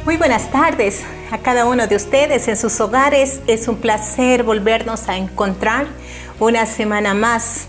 Muy buenas tardes a cada uno de ustedes en sus hogares. Es un placer volvernos a encontrar una semana más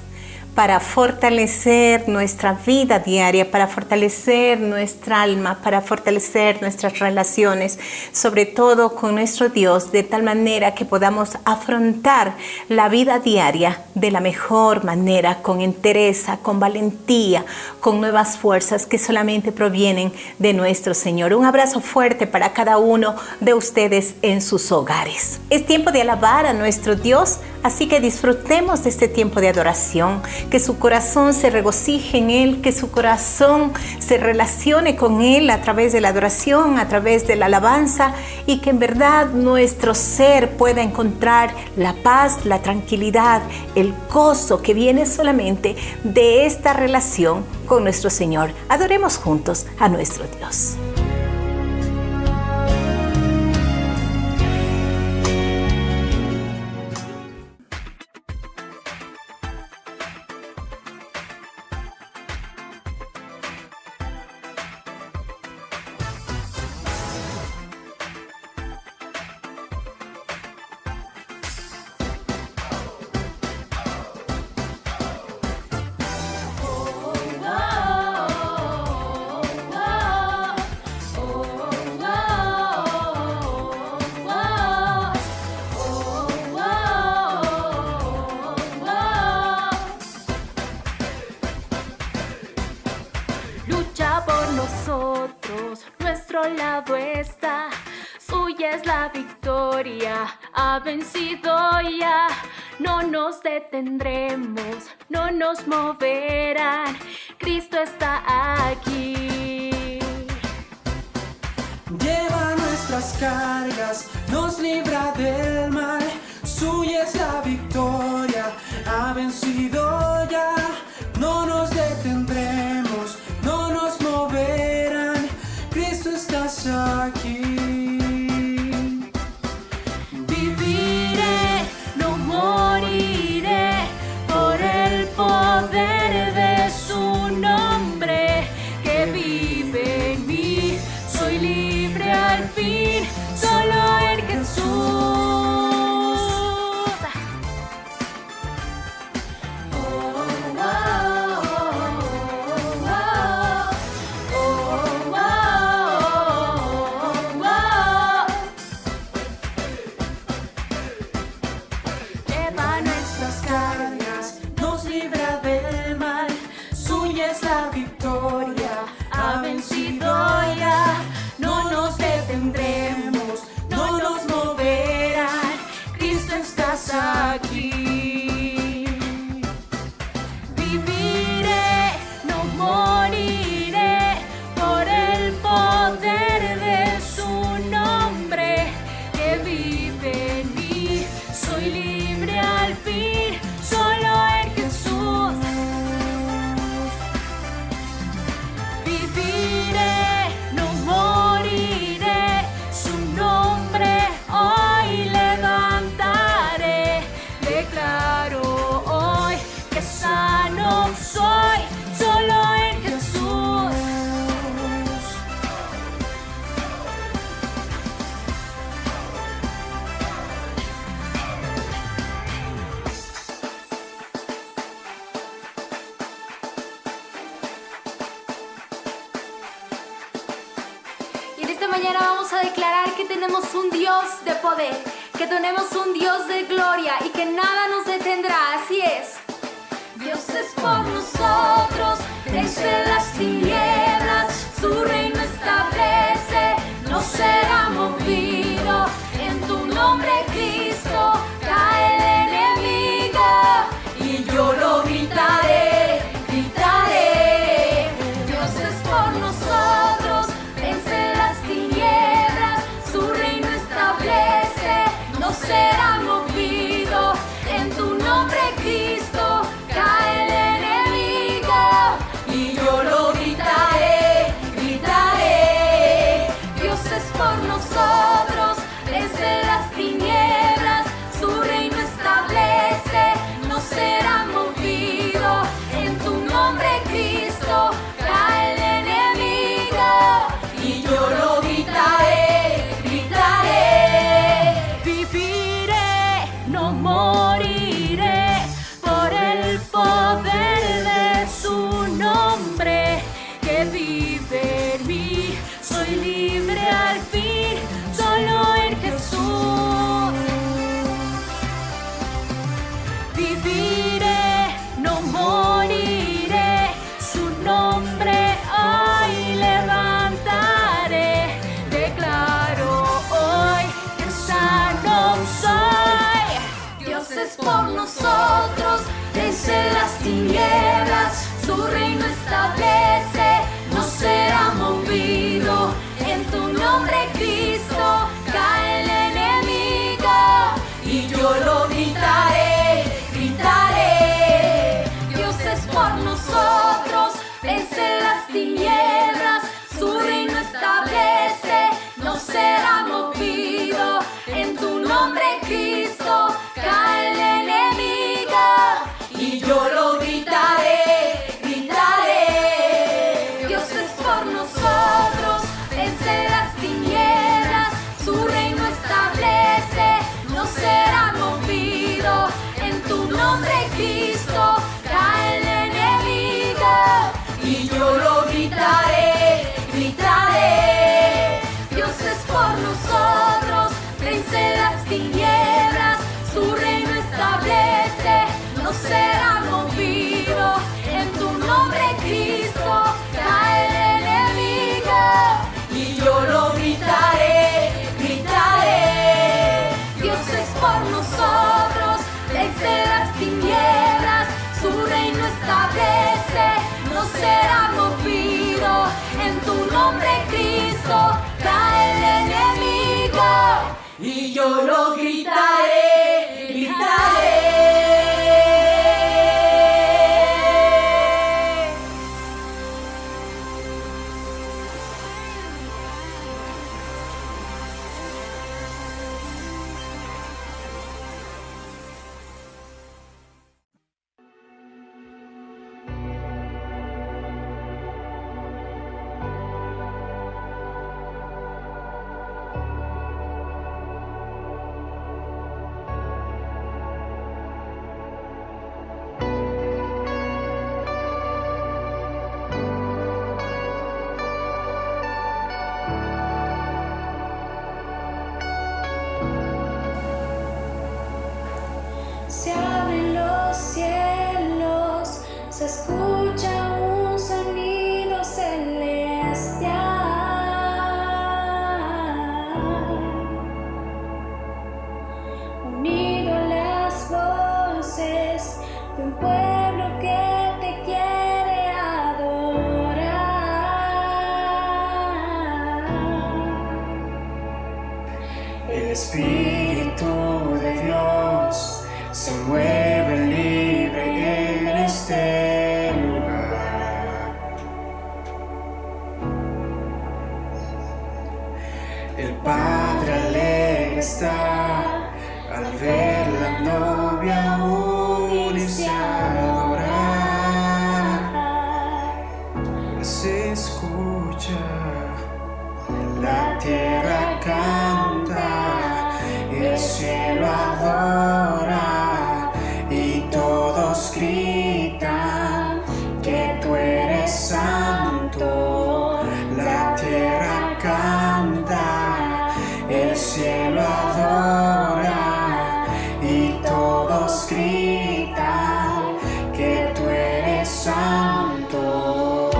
para fortalecer nuestra vida diaria, para fortalecer nuestra alma, para fortalecer nuestras relaciones, sobre todo con nuestro Dios, de tal manera que podamos afrontar la vida diaria de la mejor manera, con entereza, con valentía, con nuevas fuerzas que solamente provienen de nuestro Señor. Un abrazo fuerte para cada uno de ustedes en sus hogares. Es tiempo de alabar a nuestro Dios, así que disfrutemos de este tiempo de adoración, que su corazón se regocije en Él, que su corazón se relacione con Él a través de la adoración, a través de la alabanza, y que en verdad nuestro ser pueda encontrar la paz, la tranquilidad, el gozo que viene solamente de esta relación con nuestro Señor. Adoremos juntos a nuestro Dios. Nuestro lado está, suya es la victoria, ha vencido ya. No nos detendremos, no nos moverán, Cristo está aquí. Lleva nuestras cargas, nos libra del mal, suya es la victoria, ha vencido ya. No nos detendremos, no nos moverán, Cristo estás aquí. Viviré, no moriré, por el poder de su nombre que vive en mí. Soy libre al fin, solo en Jesús. Ha vencido ya, no nos detendremos, no nos moverán, Cristo estás aquí. Viviré, no moriré, por el poder de su nombre que vive en mí. Soy libre al fin, solo en Jesús. Viviré, no moriré, su nombre hoy levantaré. Declaro hoy que sano soy, solo en Jesús. Y en esta mañana vamos a declarar que tenemos un Dios de poder, que tenemos un Dios de gloria y que nada nos detendrá. Así es. Dios es por nosotros, vence las tinieblas, su reino establece, no será movido. En tu nombre, Cristo, cae el enemigo y yo lo gritaré, gritaré. Dios es por nosotros, vence las tinieblas, su reino establece, no será movido. En tu nombre, Cristo, cae el enemigo y yo lo gritaré. establece, no será movido. En tu nombre, Cristo, cae el enemigo. Y yo lo gritaré, gritaré. Se abren los cielos, se escucha un sonido celestial. Unido a las voces de un pueblo que te quiere adorar. El Espíritu de Dios se mueve libre en este lugar. El Padre alegre está al ver la novia unirse a adorar. Se escucha, la tierra canta, el cielo adora y todos gritan que tú eres santo. La tierra canta, el cielo adora y todos gritan que tú eres santo.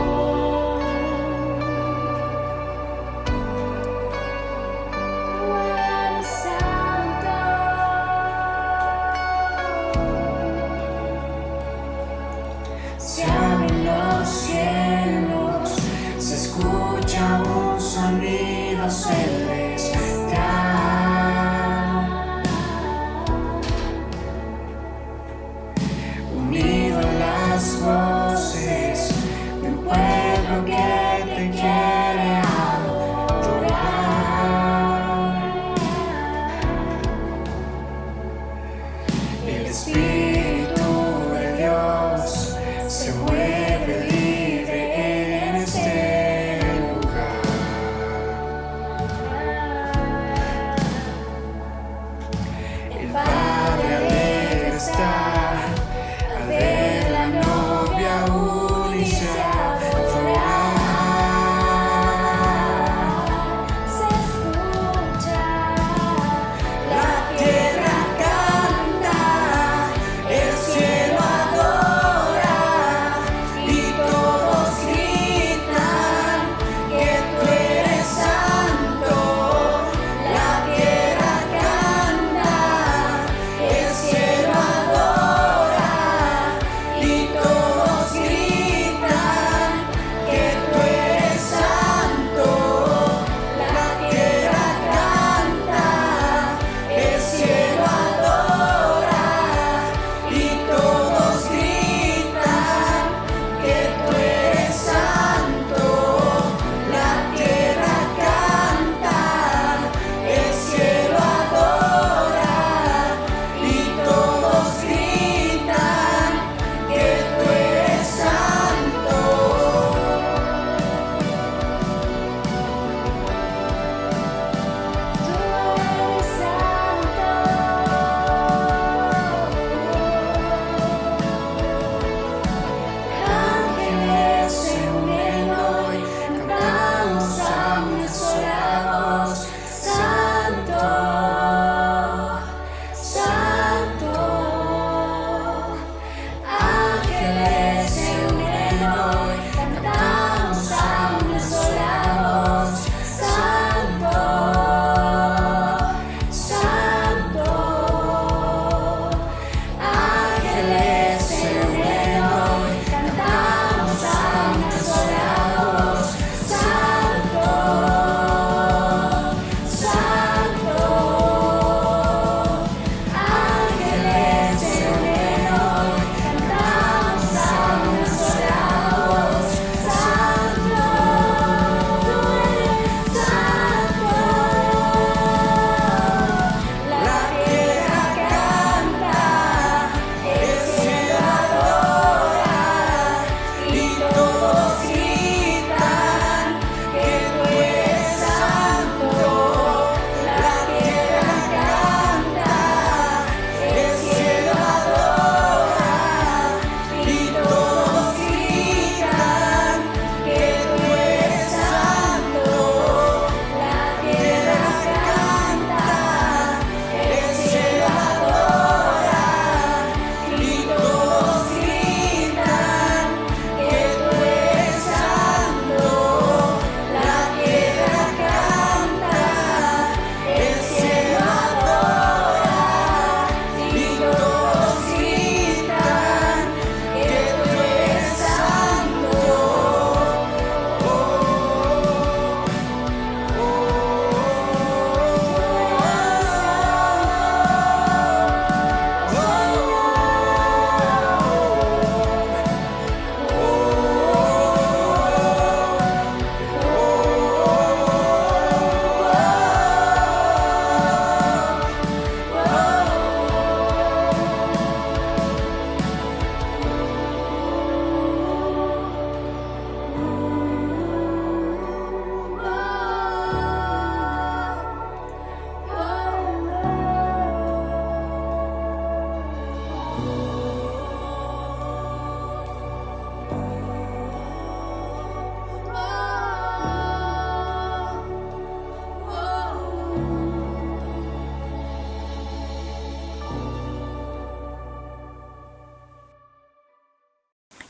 Se abren los cielos, se escucha un sonido celestial. Unido a las voces de un pueblo que te quiere adorar. El Espíritu de Dios se mueve libre en este lugar.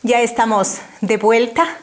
Ya estamos de vuelta.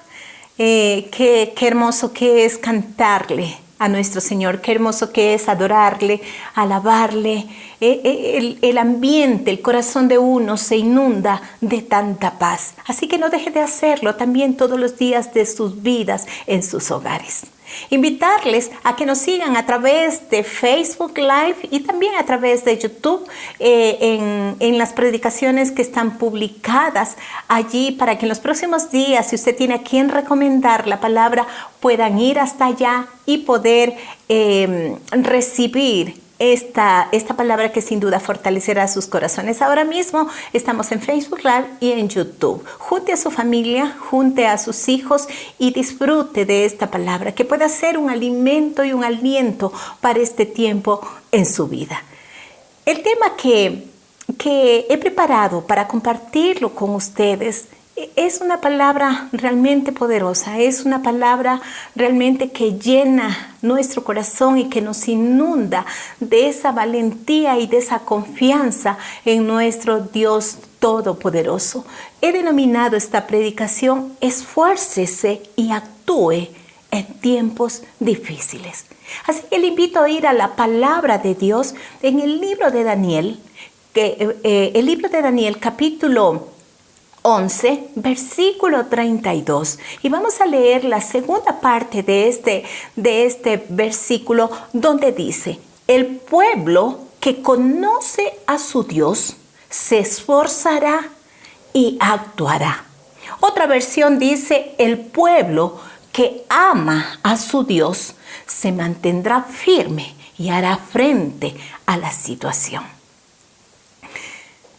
Qué hermoso que es cantarle a nuestro Señor, qué hermoso que es adorarle, alabarle. El ambiente, el corazón de uno se inunda de tanta paz. Así que no deje de hacerlo también todos los días de sus vidas en sus hogares. Invitarles a que nos sigan a través de Facebook Live y también a través de YouTube en las predicaciones que están publicadas allí, para que en los próximos días, si usted tiene a quien recomendar la palabra, puedan ir hasta allá y poder recibir esta palabra que sin duda fortalecerá sus corazones. Ahora mismo estamos en Facebook Live y en YouTube. Junte a su familia, junte a sus hijos y disfrute de esta palabra, que pueda ser un alimento y un aliento para este tiempo en su vida. El tema que he preparado para compartirlo con ustedes es una palabra realmente poderosa, es una palabra realmente que llena nuestro corazón y que nos inunda de esa valentía y de esa confianza en nuestro Dios Todopoderoso. He denominado esta predicación: esfuércese y actúe en tiempos difíciles. Así que le invito a ir a la palabra de Dios en el libro de Daniel, el libro de Daniel capítulo 11, versículo 32. Y vamos a leer la segunda parte de este versículo, donde dice: el pueblo que conoce a su Dios se esforzará y actuará. Otra versión dice: el pueblo que ama a su Dios se mantendrá firme y hará frente a la situación.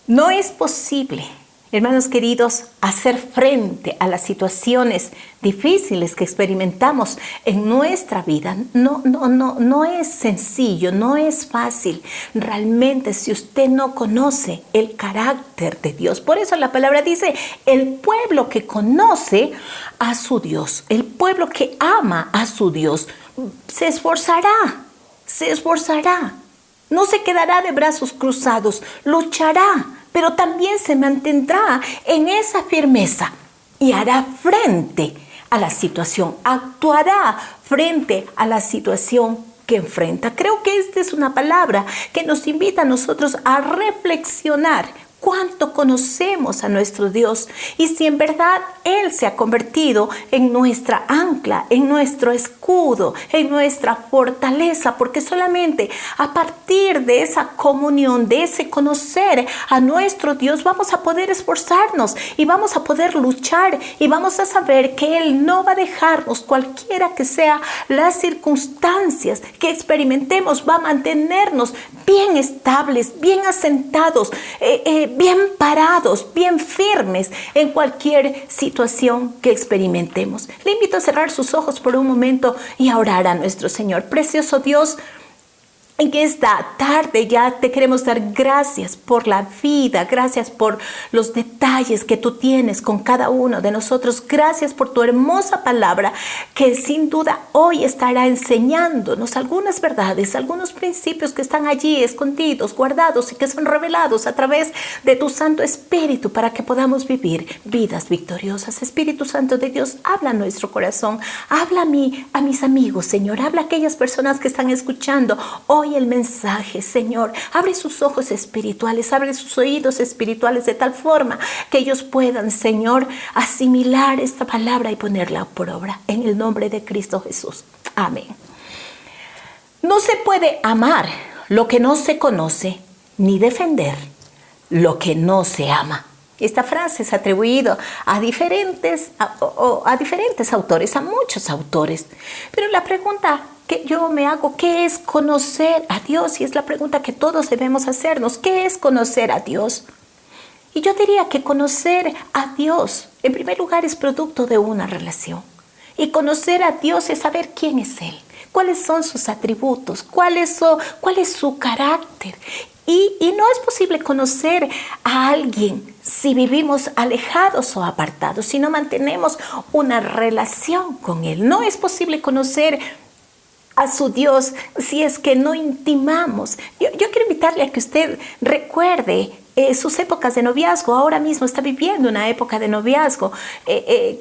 No es posible, hermanos queridos, hacer frente a las situaciones difíciles que experimentamos en nuestra vida. No es sencillo, no es fácil. Realmente, si usted no conoce el carácter de Dios. Por eso la palabra dice: el pueblo que conoce a su Dios, el pueblo que ama a su Dios, se esforzará, no se quedará de brazos cruzados, luchará, pero también se mantendrá en esa firmeza y hará frente a la situación, actuará frente a la situación que enfrenta. Creo que esta es una palabra que nos invita a nosotros a reflexionar cuánto conocemos a nuestro Dios y si en verdad Él se ha convertido en nuestra ancla, en nuestro escudo, en nuestra fortaleza, porque solamente a partir de esa comunión, de ese conocer a nuestro Dios, vamos a poder esforzarnos y vamos a poder luchar y vamos a saber que Él no va a dejarnos, cualquiera que sea las circunstancias que experimentemos, va a mantenernos bien estables, bien asentados, bien parados, bien firmes en cualquier situación que experimentemos. Le invito a cerrar sus ojos por un momento y a orar a nuestro Señor. Precioso Dios, en esta tarde ya te queremos dar gracias por la vida, gracias por los detalles que tú tienes con cada uno de nosotros, gracias por tu hermosa palabra que sin duda hoy estará enseñándonos algunas verdades, algunos principios que están allí escondidos, guardados y que son revelados a través de tu Santo Espíritu para que podamos vivir vidas victoriosas. Espíritu Santo de Dios, habla a nuestro corazón, habla a mis amigos, Señor, habla a aquellas personas que están escuchando hoy el mensaje, Señor. Abre sus ojos espirituales, abre sus oídos espirituales de tal forma que ellos puedan, Señor, asimilar esta palabra y ponerla por obra. En el nombre de Cristo Jesús. Amén. No se puede amar lo que no se conoce, ni defender lo que no se ama. Esta frase es atribuida a diferentes autores, a muchos autores. Pero la pregunta que yo me hago, ¿qué es conocer a Dios? Y es la pregunta que todos debemos hacernos. ¿Qué es conocer a Dios? Y yo diría que conocer a Dios, en primer lugar, es producto de una relación. Y conocer a Dios es saber quién es Él, cuáles son sus atributos, cuál es su carácter. Y no es posible conocer a alguien si vivimos alejados o apartados, si no mantenemos una relación con Él. No es posible conocer a su Dios si es que no intimamos. Yo quiero invitarle a que usted recuerde sus épocas de noviazgo. Ahora mismo está viviendo una época de noviazgo.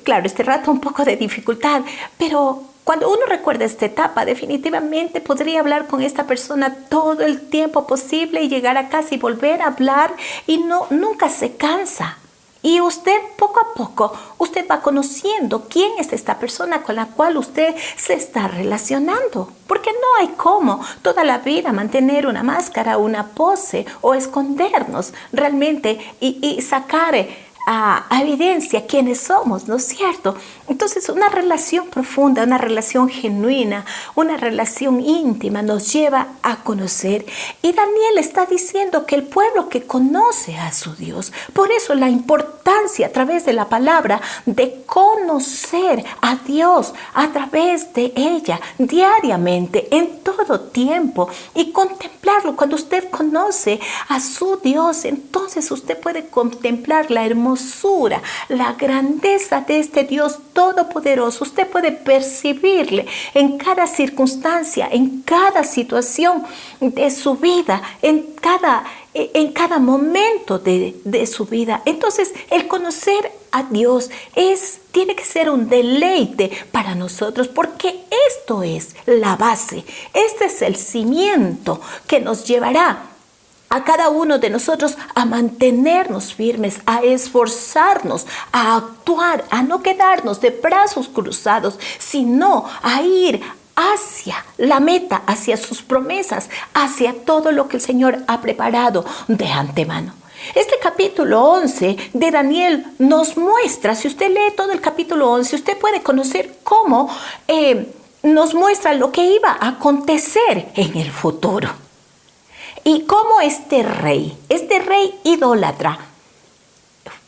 Claro, este rato un poco de dificultad, pero cuando uno recuerda esta etapa, definitivamente podría hablar con esta persona todo el tiempo posible y llegar a casa y volver a hablar y nunca se cansa. Y usted poco a poco, usted va conociendo quién es esta persona con la cual usted se está relacionando. Porque no hay cómo toda la vida mantener una máscara, una pose o escondernos realmente y sacar a evidencia quiénes somos, ¿no es cierto? Entonces, una relación profunda, una relación genuina, una relación íntima nos lleva a conocer. Y Daniel está diciendo que el pueblo que conoce a su Dios, por eso la importancia a través de la palabra de conocer a Dios a través de ella diariamente, en todo tiempo, y contemplarlo. Cuando usted conoce a su Dios, entonces usted puede contemplar la hermosura, la grandeza de este Dios todopoderoso. Usted puede percibirle en cada circunstancia, en cada situación de su vida, en cada momento de su vida. Entonces, el conocer a Dios tiene que ser un deleite para nosotros, porque esto es la base, este es el cimiento que nos llevará a cada uno de nosotros a mantenernos firmes, a esforzarnos, a actuar, a no quedarnos de brazos cruzados, sino a ir hacia la meta, hacia sus promesas, hacia todo lo que el Señor ha preparado de antemano. Este capítulo 11 de Daniel nos muestra, si usted lee todo el capítulo 11, usted puede conocer cómo nos muestra lo que iba a acontecer en el futuro. Y cómo este rey idólatra,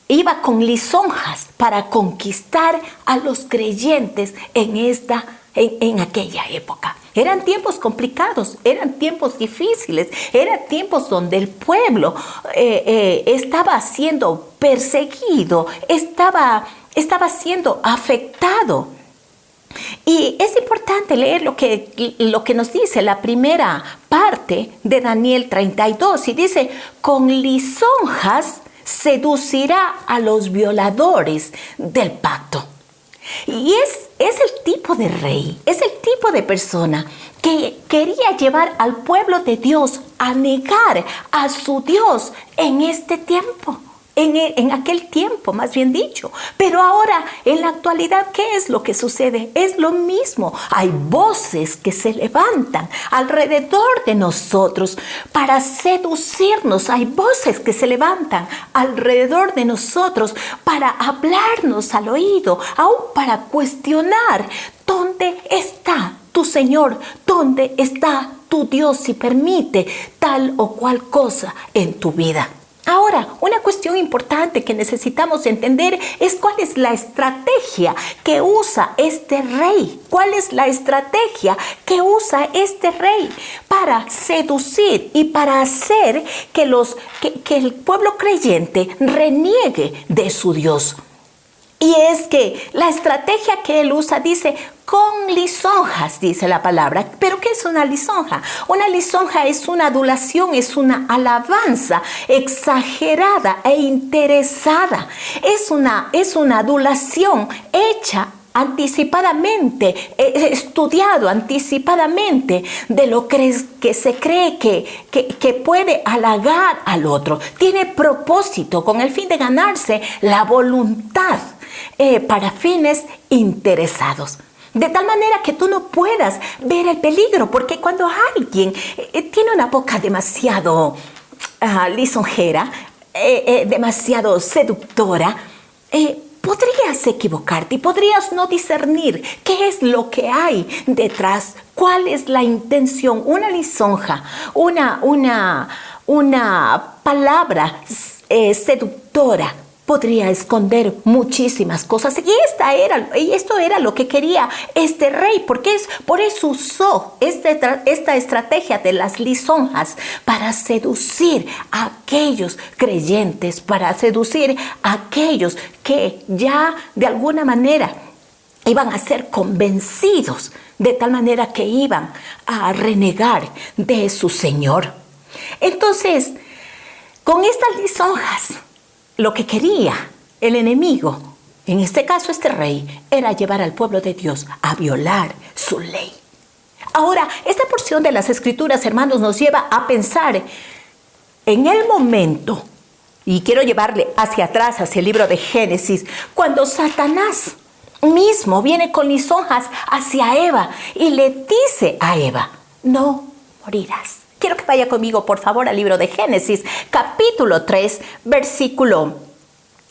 iba con lisonjas para conquistar a los creyentes en aquella época. Eran tiempos complicados, eran tiempos difíciles, eran tiempos donde el pueblo estaba siendo perseguido, estaba siendo afectado. Y es importante leer lo que nos dice la primera parte de Daniel 32, y dice: con lisonjas seducirá a los violadores del pacto. Y es el tipo de rey, es el tipo de persona que quería llevar al pueblo de Dios a negar a su Dios en este tiempo. En aquel tiempo, más bien dicho. Pero ahora, en la actualidad, ¿qué es lo que sucede? Es lo mismo. Hay voces que se levantan alrededor de nosotros para seducirnos. Hay voces que se levantan alrededor de nosotros para hablarnos al oído, aún para cuestionar dónde está tu Señor, dónde está tu Dios si permite tal o cual cosa en tu vida. Ahora, una cuestión importante que necesitamos entender es cuál es la estrategia que usa este rey. ¿Cuál es la estrategia que usa este rey para seducir y para hacer que el pueblo creyente reniegue de su Dios? Y es que la estrategia que él usa dice: con lisonjas, dice la palabra. ¿Pero qué es una lisonja? Una lisonja es una adulación, es una alabanza exagerada e interesada. Es una adulación hecha anticipadamente, estudiado anticipadamente de lo que se cree que puede halagar al otro. Tiene propósito con el fin de ganarse la voluntad para fines interesados. De tal manera que tú no puedas ver el peligro, porque cuando alguien tiene una boca demasiado lisonjera, demasiado seductora, podrías equivocarte y podrías no discernir qué es lo que hay detrás, cuál es la intención. Una lisonja, una palabra seductora podría esconder muchísimas cosas. Y esto era lo que quería este rey, porque por eso usó esta estrategia de las lisonjas para seducir a aquellos creyentes, para seducir a aquellos que ya de alguna manera iban a ser convencidos, de tal manera que iban a renegar de su Señor. Entonces, Con estas lisonjas, lo que quería el enemigo, en este caso este rey, era llevar al pueblo de Dios a violar su ley. Ahora, esta porción de las Escrituras, hermanos, nos lleva a pensar en el momento, y quiero llevarle hacia atrás, hacia el libro de Génesis, cuando Satanás mismo viene con lisonjas hacia Eva y le dice a Eva, no morirás. Quiero que vaya conmigo, por favor, al libro de Génesis, capítulo 3, versículo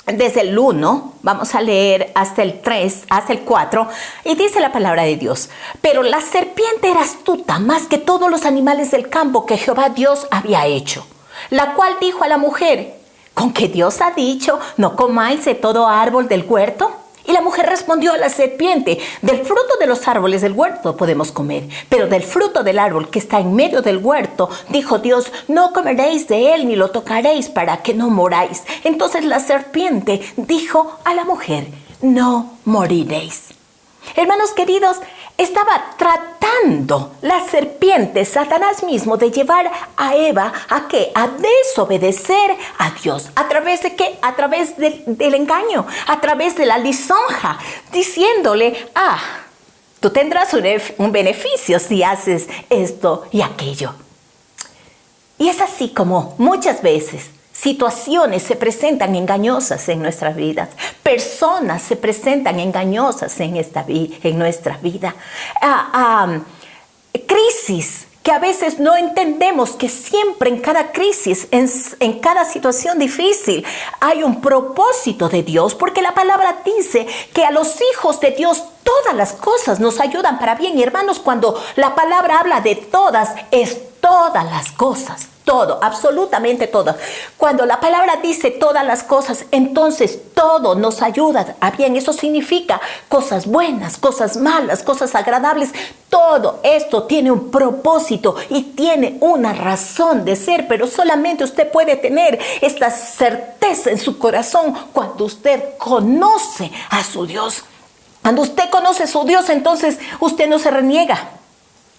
desde el 1, vamos a leer hasta el 3, hasta el 4, y dice la palabra de Dios. Pero la serpiente era astuta más que todos los animales del campo que Jehová Dios había hecho, la cual dijo a la mujer, ¿con qué Dios ha dicho, no comáis de todo árbol del huerto? Y la mujer respondió a la serpiente, del fruto de los árboles del huerto podemos comer, pero del fruto del árbol que está en medio del huerto, dijo Dios, no comeréis de él ni lo tocaréis para que no moráis. Entonces la serpiente dijo a la mujer, no moriréis. Hermanos queridos, estaba tratando la serpiente, Satanás mismo, de llevar a Eva ¿a qué? A desobedecer a Dios. ¿A través de qué? A través del engaño, a través de la lisonja, diciéndole, tú tendrás un beneficio si haces esto y aquello. Y es así como muchas veces situaciones se presentan engañosas en nuestras vidas. Personas se presentan engañosas en nuestra vida. Crisis que a veces no entendemos que siempre en cada crisis, en cada situación difícil, hay un propósito de Dios. Porque la palabra dice que a los hijos de Dios todas las cosas nos ayudan para bien. Y hermanos, cuando la palabra habla de todas, es todas las cosas. Todo, absolutamente todo. Cuando la palabra dice todas las cosas, entonces todo nos ayuda a bien. Eso significa cosas buenas, cosas malas, cosas agradables. Todo esto tiene un propósito y tiene una razón de ser, pero solamente usted puede tener esta certeza en su corazón cuando usted conoce a su Dios. Cuando usted conoce a su Dios, entonces usted no se reniega.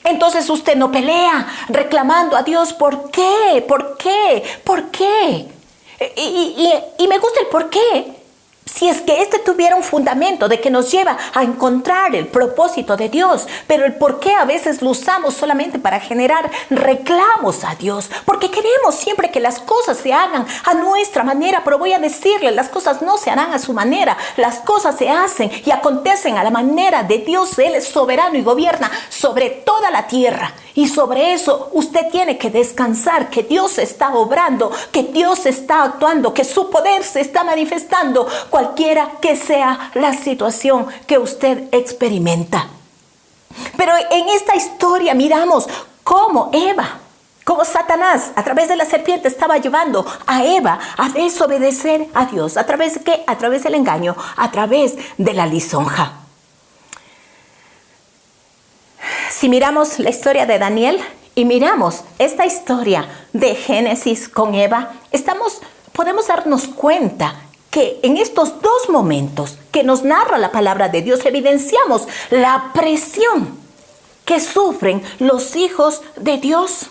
Entonces usted no pelea reclamando a Dios, ¿por qué? ¿Por qué? ¿Por qué? Y me gusta el por qué. Si es que este tuviera un fundamento de que nos lleva a encontrar el propósito de Dios, pero el por qué a veces lo usamos solamente para generar reclamos a Dios, porque queremos siempre que las cosas se hagan a nuestra manera, pero voy a decirle, las cosas no se harán a su manera, las cosas se hacen y acontecen a la manera de Dios. Él es soberano y gobierna sobre toda la tierra, y sobre eso usted tiene que descansar, que Dios está obrando, que Dios está actuando, que su poder se está manifestando, cualquiera que sea la situación que usted experimenta. Pero en esta historia miramos cómo Satanás a través de la serpiente estaba llevando a Eva a desobedecer a Dios. ¿A través de qué? A través del engaño, a través de la lisonja. Si miramos la historia de Daniel y miramos esta historia de Génesis con Eva, podemos darnos cuenta que en estos dos momentos que nos narra la palabra de Dios evidenciamos la presión que sufren los hijos de Dios.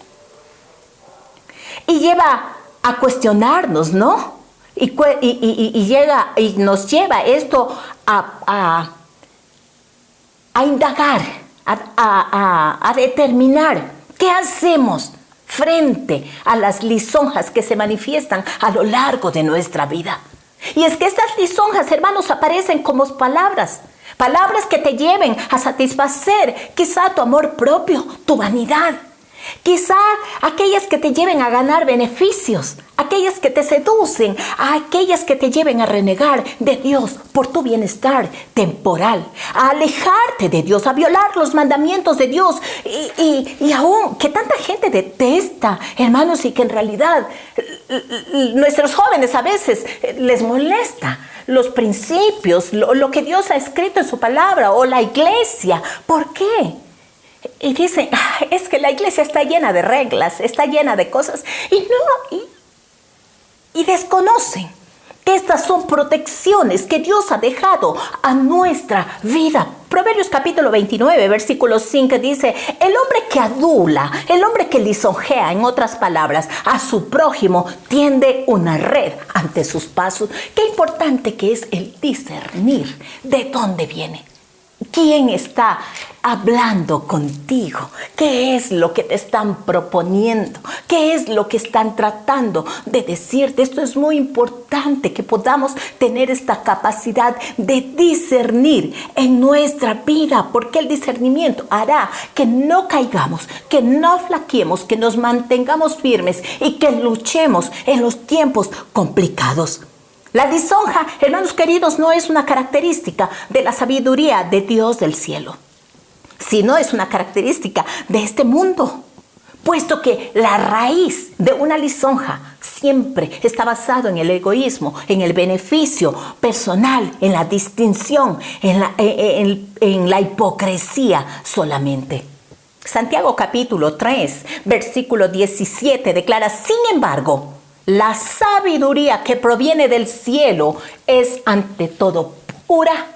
Y lleva a cuestionarnos, ¿no? Y nos lleva esto a indagar, a determinar qué hacemos frente a las lisonjas que se manifiestan a lo largo de nuestra vida. Y es que estas lisonjas, hermanos, aparecen como palabras que te lleven a satisfacer quizá tu amor propio, tu vanidad. Quizá aquellas que te lleven a ganar beneficios, aquellas que te seducen, aquellas que te lleven a renegar de Dios por tu bienestar temporal, a alejarte de Dios, a violar los mandamientos de Dios y aún que tanta gente detesta, hermanos, y que en realidad nuestros jóvenes a veces les molesta los principios, lo que Dios ha escrito en su palabra o la iglesia. ¿Por qué? Y dicen, es que la iglesia está llena de reglas, está llena de cosas, y desconocen que estas son protecciones que Dios ha dejado a nuestra vida. Proverbios capítulo 29, versículo 5 dice, el hombre que adula, el hombre que lisonjea, en otras palabras, a su prójimo, tiende una red ante sus pasos. Qué importante que es el discernir de dónde viene. ¿Quién está hablando contigo? ¿Qué es lo que te están proponiendo? ¿Qué es lo que están tratando de decirte? Esto es muy importante, que podamos tener esta capacidad de discernir en nuestra vida, porque el discernimiento hará que no caigamos, que no flaqueemos, que nos mantengamos firmes y que luchemos en los tiempos complicados. La lisonja, hermanos queridos, no es una característica de la sabiduría de Dios del cielo, sino es una característica de este mundo, puesto que la raíz de una lisonja siempre está basado en el egoísmo, en el beneficio personal, en la distinción, en la hipocresía solamente. Santiago capítulo 3, versículo 17 declara, sin embargo, la sabiduría que proviene del cielo es ante todo pura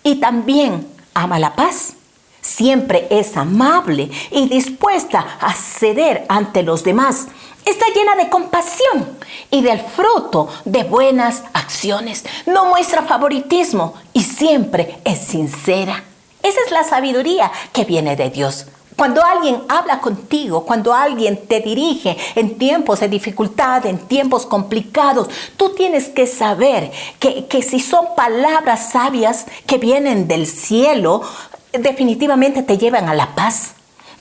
y también ama la paz. Siempre es amable y dispuesta a ceder ante los demás. Está llena de compasión y del fruto de buenas acciones. No muestra favoritismo y siempre es sincera. Esa es la sabiduría que viene de Dios. Cuando alguien habla contigo, cuando alguien te dirige en tiempos de dificultad, en tiempos complicados, tú tienes que saber que si son palabras sabias que vienen del cielo, definitivamente te llevan a la paz.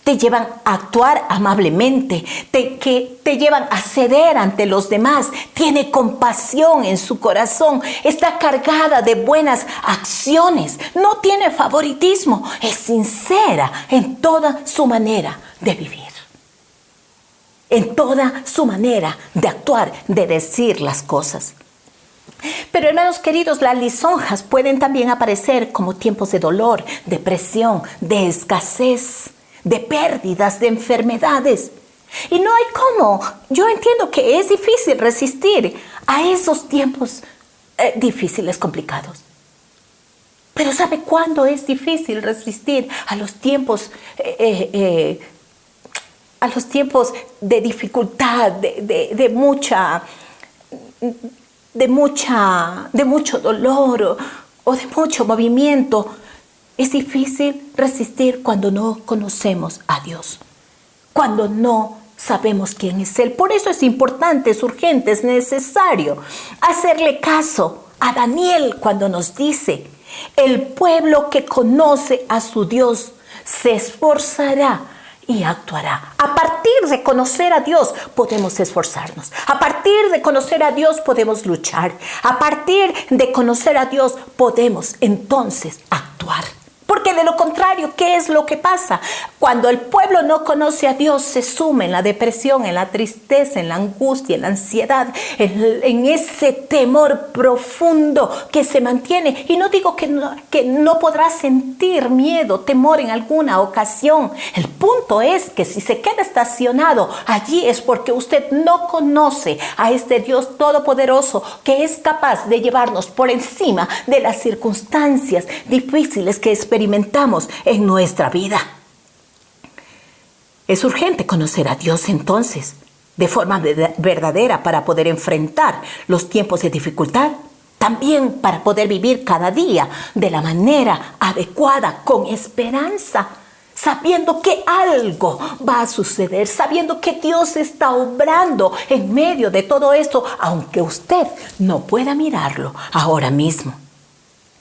Te llevan a actuar amablemente, te llevan a ceder ante los demás, tiene compasión en su corazón, está cargada de buenas acciones, no tiene favoritismo, es sincera en toda su manera de vivir, en toda su manera de actuar, de decir las cosas. Pero hermanos queridos, las lisonjas pueden también aparecer como tiempos de dolor, de presión, de escasez, de pérdidas, de enfermedades. Y no hay cómo. Yo entiendo que es difícil resistir a esos tiempos difíciles, complicados. Pero ¿sabe cuándo es difícil resistir a los tiempos de dificultad, de mucho dolor o de mucho movimiento? Es difícil resistir cuando no conocemos a Dios, cuando no sabemos quién es Él. Por eso es importante, es urgente, es necesario hacerle caso a Daniel cuando nos dice, el pueblo que conoce a su Dios se esforzará y actuará. A partir de conocer a Dios podemos esforzarnos. A partir de conocer a Dios podemos luchar. A partir de conocer a Dios podemos entonces actuar. Porque de lo contrario, ¿qué es lo que pasa? Cuando el pueblo no conoce a Dios, se sume en la depresión, en la tristeza, en la angustia, en la ansiedad, en ese temor profundo que se mantiene. Y no digo que no podrá sentir miedo, temor en alguna ocasión. El punto es que si se queda estacionado allí es porque usted no conoce a este Dios todopoderoso que es capaz de llevarnos por encima de las circunstancias difíciles que experimentamos en nuestra vida. Es urgente conocer a Dios entonces de forma verdadera para poder enfrentar los tiempos de dificultad, también para poder vivir cada día de la manera adecuada, con esperanza, sabiendo que algo va a suceder, sabiendo que Dios está obrando en medio de todo esto, aunque usted no pueda mirarlo ahora mismo.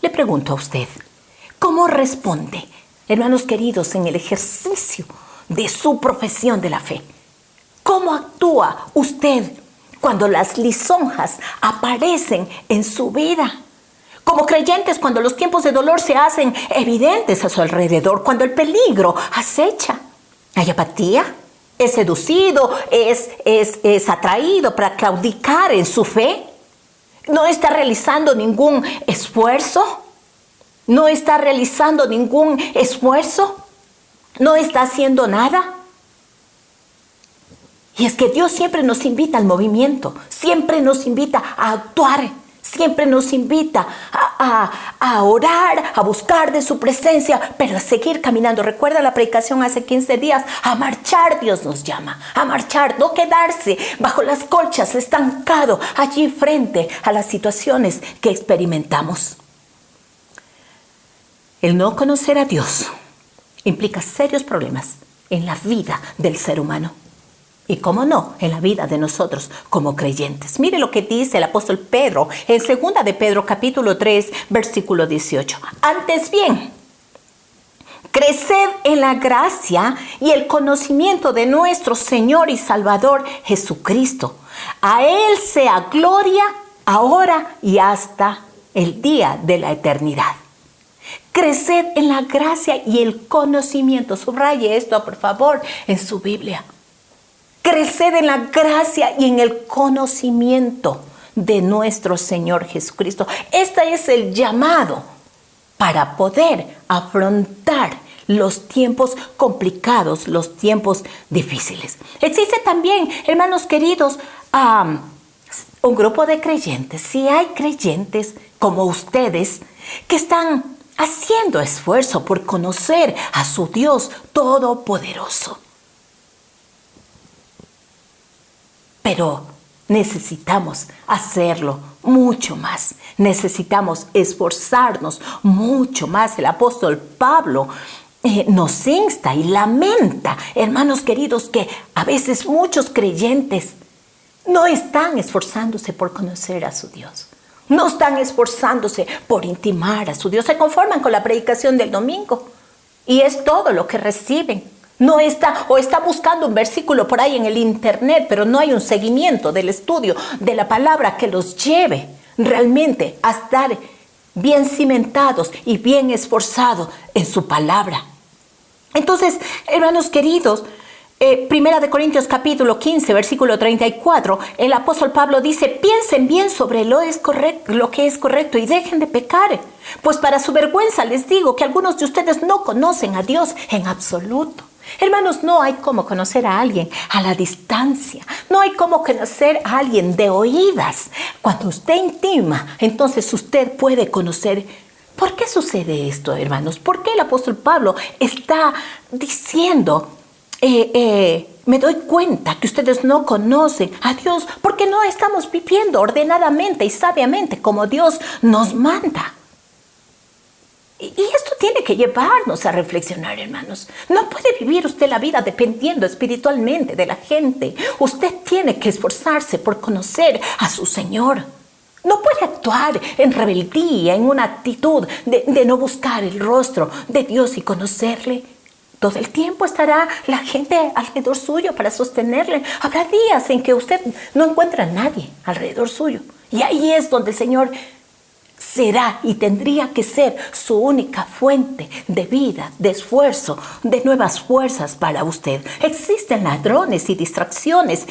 Le pregunto a usted, ¿cómo responde, hermanos queridos, en el ejercicio de su profesión de la fe? ¿Cómo actúa usted cuando las lisonjas aparecen en su vida? Como creyentes, cuando los tiempos de dolor se hacen evidentes a su alrededor, cuando el peligro acecha, ¿hay apatía? ¿Es seducido? ¿Es atraído para claudicar en su fe? ¿No está realizando ningún esfuerzo? ¿No está realizando ningún esfuerzo? ¿No está haciendo nada? Y es que Dios siempre nos invita al movimiento, siempre nos invita a actuar, Siempre nos invita a orar, a buscar de su presencia, pero a seguir caminando. Recuerda la predicación hace 15 días, a marchar Dios nos llama, a marchar, no quedarse bajo las colchas, estancado allí frente a las situaciones que experimentamos. El no conocer a Dios implica serios problemas en la vida del ser humano. Y cómo no, en la vida de nosotros como creyentes. Mire lo que dice el apóstol Pedro en 2 de Pedro capítulo 3, versículo 18. Antes bien, creced en la gracia y el conocimiento de nuestro Señor y Salvador Jesucristo. A Él sea gloria ahora y hasta el día de la eternidad. Creced en la gracia y el conocimiento. Subraye esto, por favor, en su Biblia. Creced en la gracia y en el conocimiento de nuestro Señor Jesucristo. Este es el llamado para poder afrontar los tiempos complicados, los tiempos difíciles. Existe también, hermanos queridos, un grupo de creyentes. Si hay creyentes como ustedes que están haciendo esfuerzo por conocer a su Dios Todopoderoso. Pero necesitamos hacerlo mucho más. Necesitamos esforzarnos mucho más. El apóstol Pablo nos insta y lamenta, hermanos queridos, que a veces muchos creyentes no están esforzándose por conocer a su Dios. No están esforzándose por intimar a su Dios. Se conforman con la predicación del domingo y es todo lo que reciben. No está, o está buscando un versículo por ahí en el internet, pero no hay un seguimiento del estudio de la palabra que los lleve realmente a estar bien cimentados y bien esforzados en su palabra. Entonces, hermanos queridos, 1 de Corintios capítulo 15, versículo 34, el apóstol Pablo dice: piensen bien sobre lo que es correcto y dejen de pecar, pues para su vergüenza les digo que algunos de ustedes no conocen a Dios en absoluto. Hermanos, no hay cómo conocer a alguien a la distancia. No hay cómo conocer a alguien de oídas. Cuando usted intima, entonces usted puede conocer. ¿Por qué sucede esto, hermanos? ¿Por qué el apóstol Pablo está diciendo, me doy cuenta que ustedes no conocen a Dios? Porque no estamos viviendo ordenadamente y sabiamente como Dios nos manda. Y esto tiene que llevarnos a reflexionar, hermanos. No puede vivir usted la vida dependiendo espiritualmente de la gente. Usted tiene que esforzarse por conocer a su Señor. No puede actuar en rebeldía, en una actitud de no buscar el rostro de Dios y conocerle. Todo el tiempo estará la gente alrededor suyo para sostenerle. Habrá días en que usted no encuentra a nadie alrededor suyo. Y ahí es donde el Señor será y tendría que ser su única fuente de vida, de esfuerzo, de nuevas fuerzas para usted. Existen ladrones y distracciones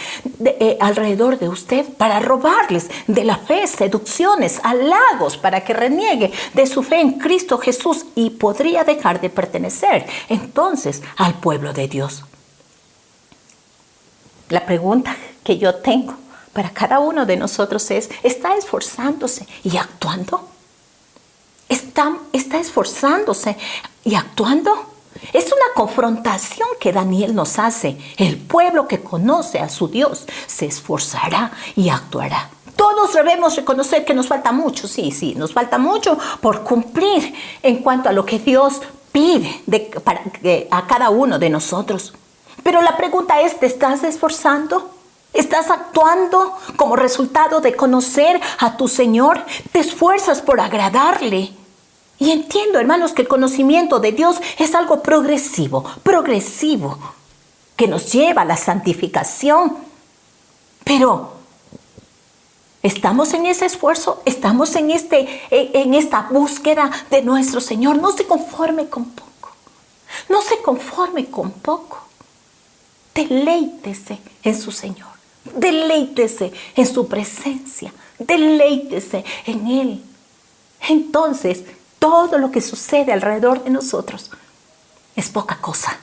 alrededor de usted para robarles de la fe, seducciones, halagos para que reniegue de su fe en Cristo Jesús y podría dejar de pertenecer entonces al pueblo de Dios. La pregunta que yo tengo para cada uno de nosotros es: ¿está esforzándose y actuando? ¿Está esforzándose y actuando? Es una confrontación que Daniel nos hace. El pueblo que conoce a su Dios se esforzará y actuará. Todos debemos reconocer que nos falta mucho, sí, nos falta mucho por cumplir en cuanto a lo que Dios pide a cada uno de nosotros. Pero la pregunta es: ¿te estás esforzando? ¿Estás actuando como resultado de conocer a tu Señor? ¿Te esfuerzas por agradarle? Y entiendo, hermanos, que el conocimiento de Dios es algo progresivo, que nos lleva a la santificación. Pero ¿estamos en ese esfuerzo? ¿Estamos en esta búsqueda de nuestro Señor? No se conforme con poco. No se conforme con poco. Deleítese en su Señor. Deleítese en su presencia. Deleítese en Él. Entonces, todo lo que sucede alrededor de nosotros es poca cosa.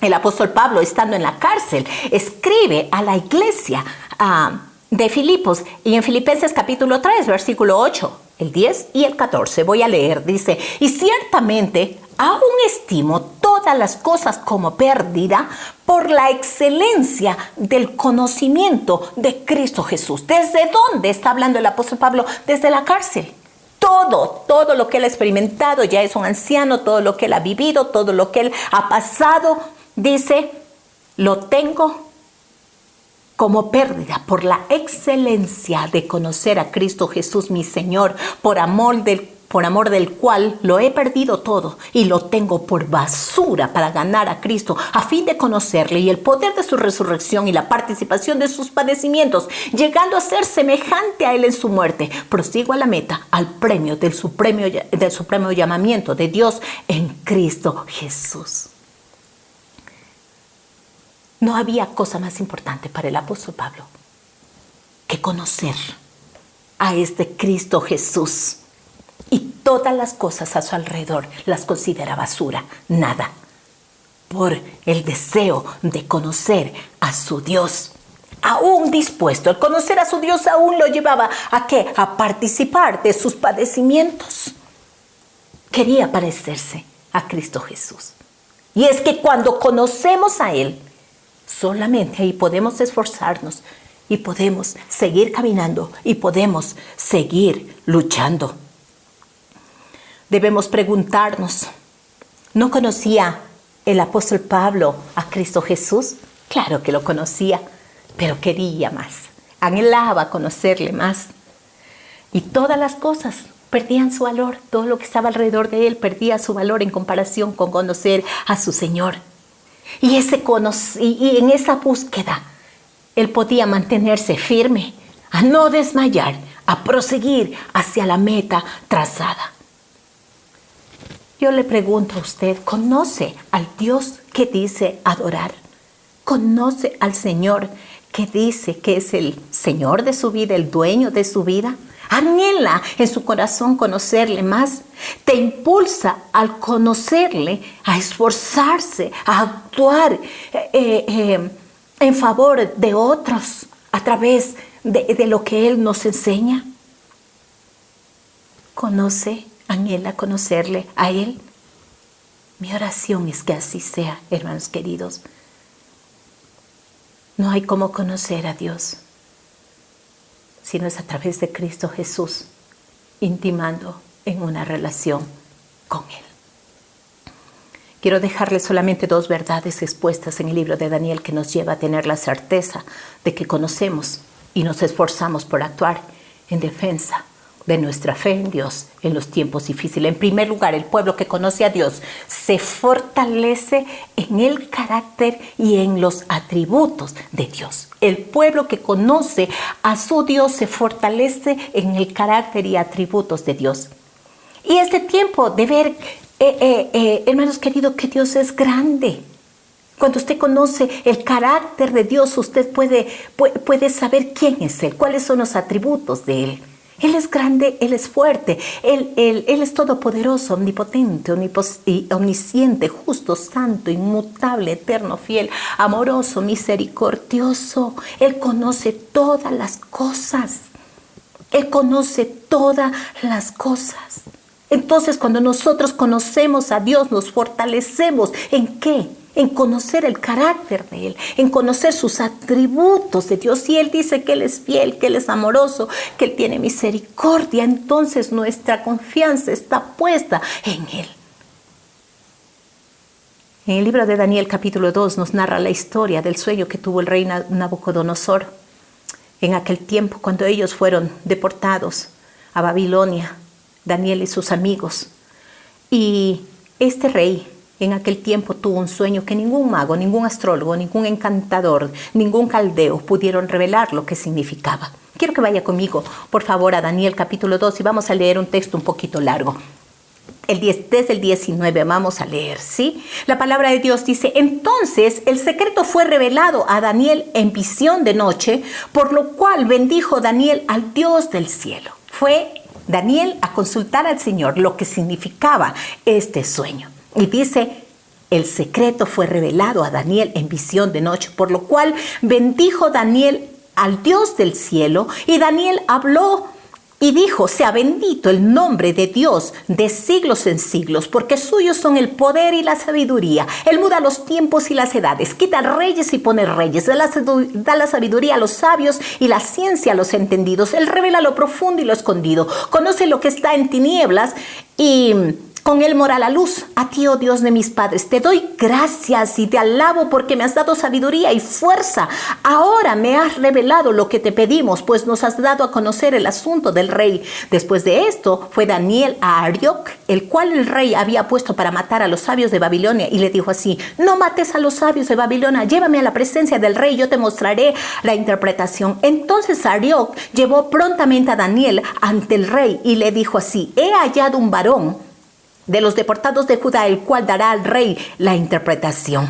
El apóstol Pablo, estando en la cárcel, escribe a la iglesia de Filipos, y en Filipenses capítulo 3, versículo 8, el 10 y el 14. Voy a leer, dice: y ciertamente aún estimo todas las cosas como pérdida por la excelencia del conocimiento de Cristo Jesús. ¿Desde dónde está hablando el apóstol Pablo? Desde la cárcel. Todo lo que él ha experimentado, ya es un anciano, todo lo que él ha vivido, todo lo que él ha pasado, dice, lo tengo como pérdida por la excelencia de conocer a Cristo Jesús, mi Señor, por amor del cual lo he perdido todo y lo tengo por basura para ganar a Cristo, a fin de conocerle y el poder de su resurrección y la participación de sus padecimientos, llegando a ser semejante a él en su muerte. Prosigo a la meta, al premio del supremo llamamiento de Dios en Cristo Jesús. No había cosa más importante para el apóstol Pablo que conocer a este Cristo Jesús. Y todas las cosas a su alrededor las considera basura, nada, por el deseo de conocer a su Dios. Aún dispuesto, el conocer a su Dios aún lo llevaba ¿a qué? A participar de sus padecimientos. Quería parecerse a Cristo Jesús. Y es que cuando conocemos a Él, solamente ahí podemos esforzarnos y podemos seguir caminando y podemos seguir luchando. Debemos preguntarnos, ¿no conocía el apóstol Pablo a Cristo Jesús? Claro que lo conocía, pero quería más, anhelaba conocerle más. Y todas las cosas perdían su valor, todo lo que estaba alrededor de él perdía su valor en comparación con conocer a su Señor. Y en esa búsqueda, él podía mantenerse firme, a no desmayar, a proseguir hacia la meta trazada. Yo le pregunto a usted, ¿conoce al Dios que dice adorar? ¿Conoce al Señor que dice que es el Señor de su vida, el dueño de su vida? Anhela en su corazón conocerle más. Te impulsa al conocerle a esforzarse, a actuar en favor de otros a través de lo que Él nos enseña. ¿Conoce? ¿Anhela conocerle a Él? Mi oración es que así sea, hermanos queridos. No hay cómo conocer a Dios, sino es a través de Cristo Jesús, intimando en una relación con Él. Quiero dejarles solamente 2 verdades expuestas en el libro de Daniel que nos lleva a tener la certeza de que conocemos y nos esforzamos por actuar en defensa de nuestra fe en Dios en los tiempos difíciles. En primer lugar, el pueblo que conoce a Dios se fortalece en el carácter y en los atributos de Dios. El pueblo que conoce a su Dios se fortalece en el carácter y atributos de Dios. Y este tiempo de ver, hermanos queridos, que Dios es grande. Cuando usted conoce el carácter de Dios, usted puede saber quién es Él, cuáles son los atributos de Él. Él es grande, Él es fuerte, Él es todopoderoso, omnipotente, omnisciente, justo, santo, inmutable, eterno, fiel, amoroso, misericordioso. Él conoce todas las cosas. Él conoce todas las cosas. Entonces, cuando nosotros conocemos a Dios, nos fortalecemos. ¿En qué? En conocer el carácter de Él, en conocer sus atributos de Dios. Si Él dice que Él es fiel, que Él es amoroso, que Él tiene misericordia, entonces nuestra confianza está puesta en Él. En el libro de Daniel capítulo 2 nos narra la historia del sueño que tuvo el rey Nabucodonosor en aquel tiempo cuando ellos fueron deportados a Babilonia, Daniel y sus amigos. Y este rey en aquel tiempo tuvo un sueño que ningún mago, ningún astrólogo, ningún encantador, ningún caldeo pudieron revelar lo que significaba. Quiero que vaya conmigo, por favor, a Daniel capítulo 2 y vamos a leer un texto un poquito largo. Desde el 19 vamos a leer, ¿sí? La palabra de Dios dice: entonces el secreto fue revelado a Daniel en visión de noche, por lo cual bendijo Daniel al Dios del cielo. Fue Daniel a consultar al Señor lo que significaba este sueño. Y dice: el secreto fue revelado a Daniel en visión de noche, por lo cual bendijo Daniel al Dios del cielo, y Daniel habló y dijo: sea bendito el nombre de Dios de siglos en siglos, porque suyos son el poder y la sabiduría. Él muda los tiempos y las edades, quita reyes y pone reyes, da la sabiduría a los sabios y la ciencia a los entendidos. Él revela lo profundo y lo escondido, conoce lo que está en tinieblas y con él mora la luz. A ti, oh Dios de mis padres, te doy gracias y te alabo porque me has dado sabiduría y fuerza. Ahora me has revelado lo que te pedimos, pues nos has dado a conocer el asunto del rey. Después de esto, fue Daniel a Arioc, el cual el rey había puesto para matar a los sabios de Babilonia, y le dijo así: no mates a los sabios de Babilonia, llévame a la presencia del rey, yo te mostraré la interpretación. Entonces Arioc llevó prontamente a Daniel ante el rey y le dijo así: he hallado un varón de los deportados de Judá, el cual dará al rey la interpretación.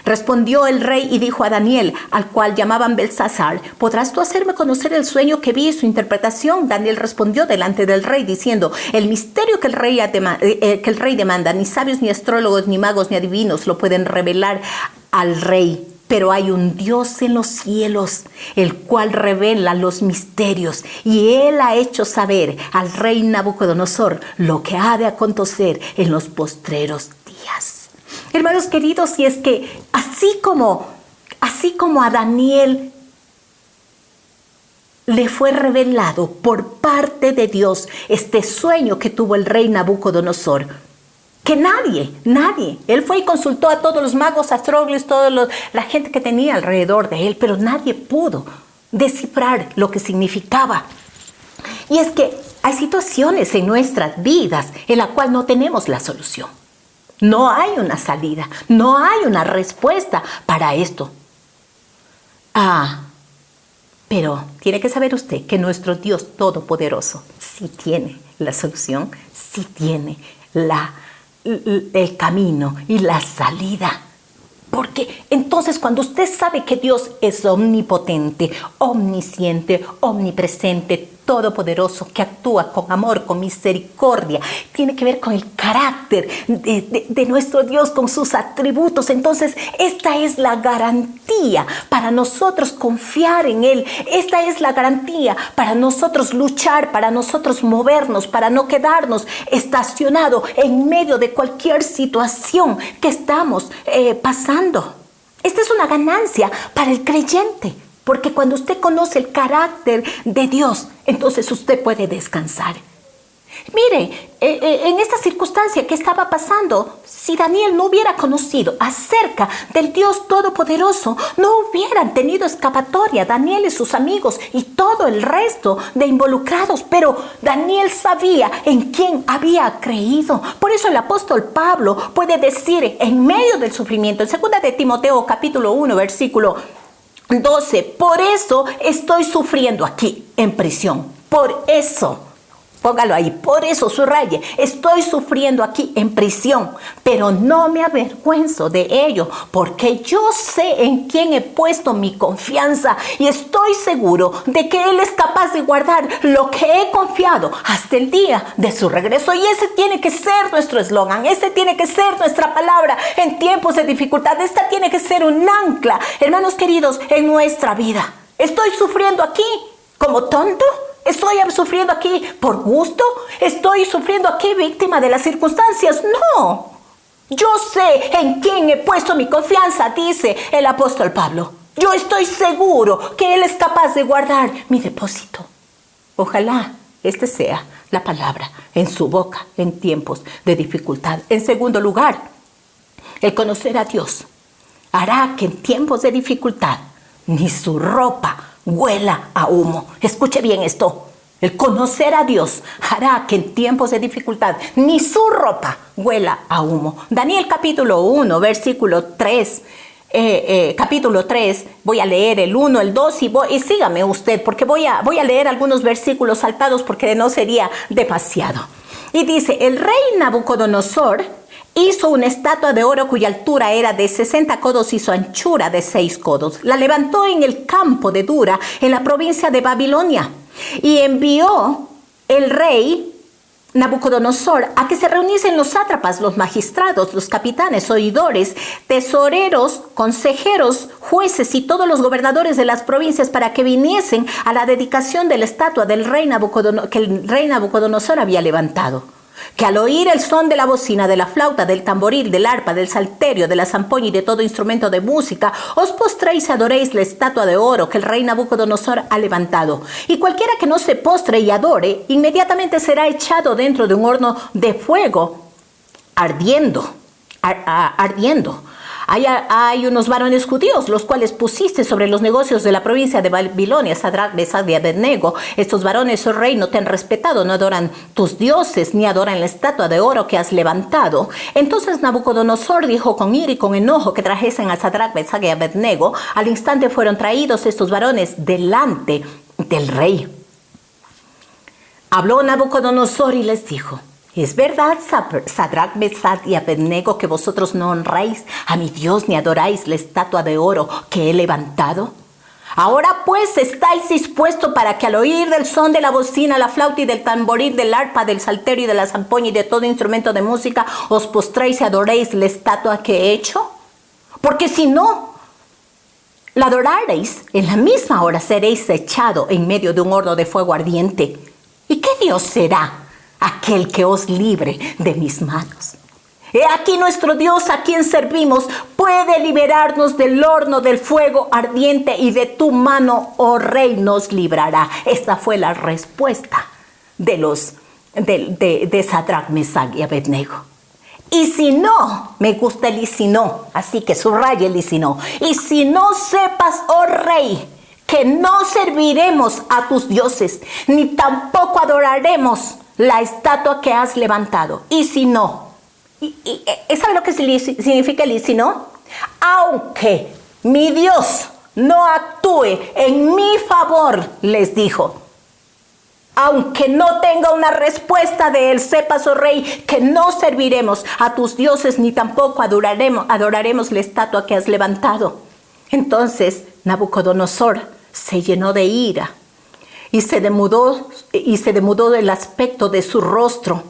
Respondió el rey y dijo a Daniel, al cual llamaban Belsasar: ¿podrás tú hacerme conocer el sueño que vi y su interpretación? Daniel respondió delante del rey diciendo: el misterio que el rey demanda, ni sabios, ni astrólogos, ni magos, ni adivinos lo pueden revelar al rey. Pero hay un Dios en los cielos, el cual revela los misterios, y él ha hecho saber al rey Nabucodonosor lo que ha de acontecer en los postreros días. Hermanos queridos, y es que así como a Daniel le fue revelado por parte de Dios este sueño que tuvo el rey Nabucodonosor, que nadie, él fue y consultó a todos los magos, astrólogos, la gente que tenía alrededor de él, pero nadie pudo descifrar lo que significaba. Y es que hay situaciones en nuestras vidas en la cual no tenemos la solución. No hay una salida, no hay una respuesta para esto. Pero tiene que saber usted que nuestro Dios Todopoderoso sí tiene la solución, sí tiene el camino y la salida. Porque entonces cuando usted sabe que Dios es omnipotente, omnisciente, omnipresente, todopoderoso, que actúa con amor, con misericordia, tiene que ver con el carácter de nuestro Dios, con sus atributos. Entonces esta es la garantía para nosotros confiar en Él. Esta es la garantía para nosotros luchar, para nosotros movernos, para no quedarnos estacionados en medio de cualquier situación que estamos pasando. Esta es una ganancia para el creyente, porque cuando usted conoce el carácter de Dios, entonces usted puede descansar. Mire, en esta circunstancia que estaba pasando, si Daniel no hubiera conocido acerca del Dios Todopoderoso, no hubieran tenido escapatoria Daniel y sus amigos y todo el resto de involucrados. Pero Daniel sabía en quién había creído. Por eso el apóstol Pablo puede decir en medio del sufrimiento, en 2 de Timoteo capítulo 1, versículo 12, por eso estoy sufriendo aquí en prisión. Por eso, póngalo ahí, por eso subraye, estoy sufriendo aquí en prisión, pero no me avergüenzo de ello, porque yo sé en quién he puesto mi confianza y estoy seguro de que Él es capaz de guardar lo que he confiado hasta el día de su regreso. Y ese tiene que ser nuestro eslogan, ese tiene que ser nuestra palabra en tiempos de dificultad. Esta tiene que ser un ancla, hermanos queridos, en nuestra vida. ¿Estoy sufriendo aquí como tonto? ¿Estoy sufriendo aquí por gusto? ¿Estoy sufriendo aquí víctima de las circunstancias? No. Yo sé en quién he puesto mi confianza, dice el apóstol Pablo. Yo estoy seguro que Él es capaz de guardar mi depósito. Ojalá esta sea la palabra en su boca en tiempos de dificultad. En segundo lugar, el conocer a Dios hará que en tiempos de dificultad ni su ropa huela a humo. Escuche bien esto. El conocer a Dios hará que en tiempos de dificultad ni su ropa huela a humo. Daniel capítulo 1, versículo 3. Capítulo 3, voy a leer el 1, el 2 y sígame usted, porque voy a leer algunos versículos saltados porque no sería demasiado. Y dice: el rey Nabucodonosor hizo una estatua de oro cuya altura era de 60 codos y su anchura de 6 codos. La levantó en el campo de Dura, en la provincia de Babilonia. Y envió el rey Nabucodonosor a que se reuniesen los sátrapas, los magistrados, los capitanes, oidores, tesoreros, consejeros, jueces y todos los gobernadores de las provincias para que viniesen a la dedicación de la estatua del que el rey Nabucodonosor había levantado. Que al oír el son de la bocina, de la flauta, del tamboril, del arpa, del salterio, de la zampoña y de todo instrumento de música, os postréis y adoréis la estatua de oro que el rey Nabucodonosor ha levantado. Y cualquiera que no se postre y adore, inmediatamente será echado dentro de un horno de fuego ardiendo. Hay unos varones judíos, los cuales pusiste sobre los negocios de la provincia de Babilonia, Sadrach, Mesach y Abednego. Estos varones, oh rey, no te han respetado, no adoran tus dioses, ni adoran la estatua de oro que has levantado. Entonces Nabucodonosor dijo con ira y con enojo que trajesen a Sadrach, Mesach y Abednego. Al instante fueron traídos estos varones delante del rey. Habló Nabucodonosor y les dijo: ¿es verdad, Sadrach, Mesach y Abednego, que vosotros no honráis a mi Dios ni adoráis la estatua de oro que he levantado? Ahora pues estáis dispuestos para que al oír del son de la bocina, la flauta y del tamboril, del arpa, del salterio y de la zampoña y de todo instrumento de música, os postréis y adoréis la estatua que he hecho. Porque si no la adoraréis, en la misma hora seréis echado en medio de un horno de fuego ardiente. ¿Y qué Dios será aquel que os libre de mis manos? He aquí nuestro Dios, a quien servimos, puede liberarnos del horno del fuego ardiente, y de tu mano, oh rey, nos librará. Esta fue la respuesta de Sadrach, Mesach y Abednego. Y si no, me gusta el y si no, así que subraya el y si no. Y si no sepas, oh rey, que no serviremos a tus dioses, ni tampoco adoraremos la estatua que has levantado. Y si no, ¿sabe lo que significa el y si no? Aunque mi Dios no actúe en mi favor, les dijo. Aunque no tenga una respuesta de él, sepas, oh rey, que no serviremos a tus dioses, ni tampoco adoraremos la estatua que has levantado. Entonces Nabucodonosor se llenó de ira y se demudó del aspecto de su rostro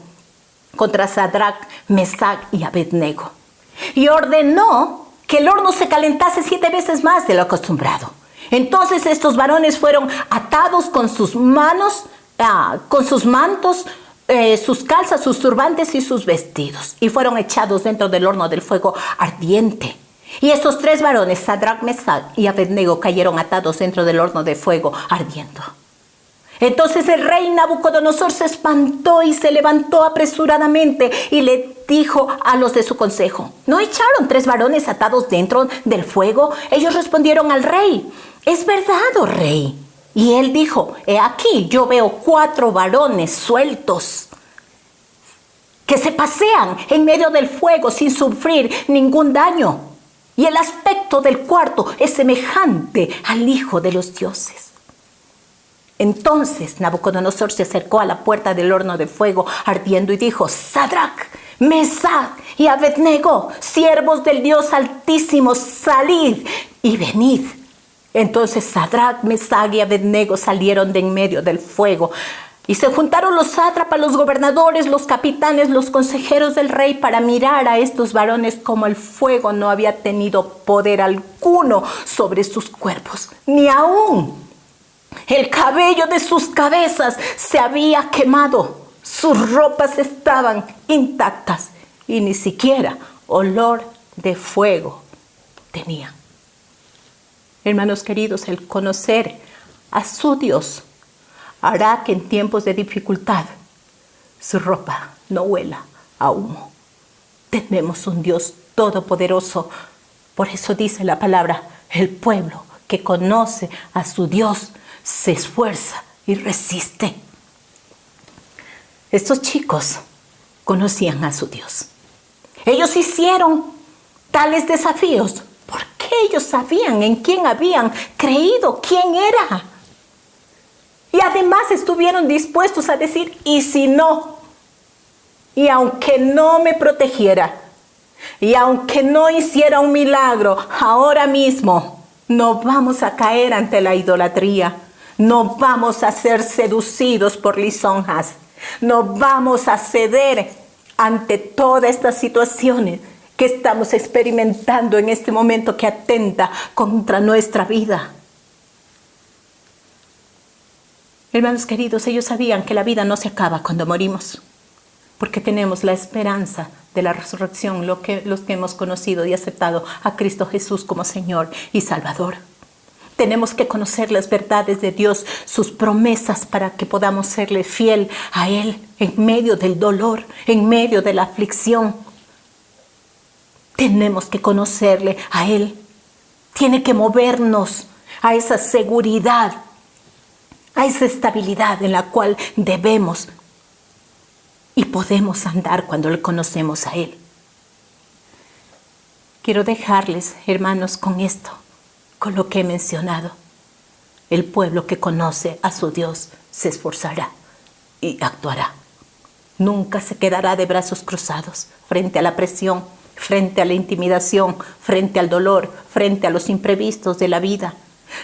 contra Sadrach, Mesach y Abednego, y ordenó que el horno se calentase 7 veces más de lo acostumbrado. Entonces estos varones fueron atados con sus manos, con sus mantos, sus calzas, sus turbantes y sus vestidos, y fueron echados dentro del horno del fuego ardiente. Y estos 3 varones, Sadrach, Mesach y Abednego, cayeron atados dentro del horno de fuego ardiendo. Entonces el rey Nabucodonosor se espantó y se levantó apresuradamente y le dijo a los de su consejo: ¿no echaron 3 varones atados dentro del fuego? Ellos respondieron al rey: es verdad, oh rey. Y él dijo: he aquí, yo veo 4 varones sueltos que se pasean en medio del fuego sin sufrir ningún daño. Y el aspecto del cuarto es semejante al Hijo de los dioses. Entonces Nabucodonosor se acercó a la puerta del horno de fuego ardiendo y dijo: Sadrach, Mesach y Abednego, siervos del Dios Altísimo, salid y venid. Entonces Sadrach, Mesach y Abednego salieron de en medio del fuego. Y se juntaron los sátrapas, los gobernadores, los capitanes, los consejeros del rey para mirar a estos varones, como el fuego no había tenido poder alguno sobre sus cuerpos, ni aún el cabello de sus cabezas se había quemado. Sus ropas estaban intactas y ni siquiera olor de fuego tenían. Hermanos queridos, el conocer a su Dios hará que en tiempos de dificultad su ropa no huela a humo. Tenemos un Dios todopoderoso. Por eso dice la palabra: el pueblo que conoce a su Dios se esfuerza y resiste. Estos chicos conocían a su Dios. Ellos hicieron tales desafíos porque ellos sabían en quién habían creído, quién era. Y además estuvieron dispuestos a decir: y si no, y aunque no me protegiera, y aunque no hiciera un milagro, ahora mismo no vamos a caer ante la idolatría, no vamos a ser seducidos por lisonjas. No vamos a ceder ante todas estas situaciones que estamos experimentando en este momento que atenta contra nuestra vida. Hermanos queridos, ellos sabían que la vida no se acaba cuando morimos, porque tenemos la esperanza de la resurrección, los que hemos conocido y aceptado a Cristo Jesús como Señor y Salvador. Tenemos que conocer las verdades de Dios, sus promesas, para que podamos serle fiel a Él en medio del dolor, en medio de la aflicción. Tenemos que conocerle a Él. Tiene que movernos a esa seguridad, a esa estabilidad en la cual debemos y podemos andar cuando le conocemos a Él. Quiero dejarles, hermanos, con esto, con lo que he mencionado. El pueblo que conoce a su Dios se esforzará y actuará. Nunca se quedará de brazos cruzados frente a la presión, frente a la intimidación, frente al dolor, frente a los imprevistos de la vida.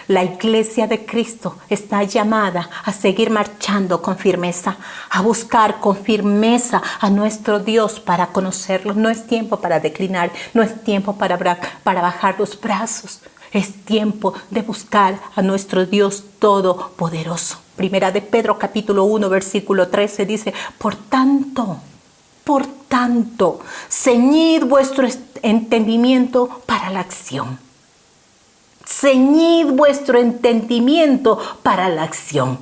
La iglesia de Cristo está llamada a seguir marchando con firmeza, a buscar con firmeza a nuestro Dios para conocerlo. No es tiempo para declinar, no es tiempo para bajar los brazos. Es tiempo de buscar a nuestro Dios todopoderoso. Primera de Pedro capítulo 1 versículo 13 dice: Por tanto, ceñid vuestro entendimiento para la acción. Ceñid vuestro entendimiento para la acción.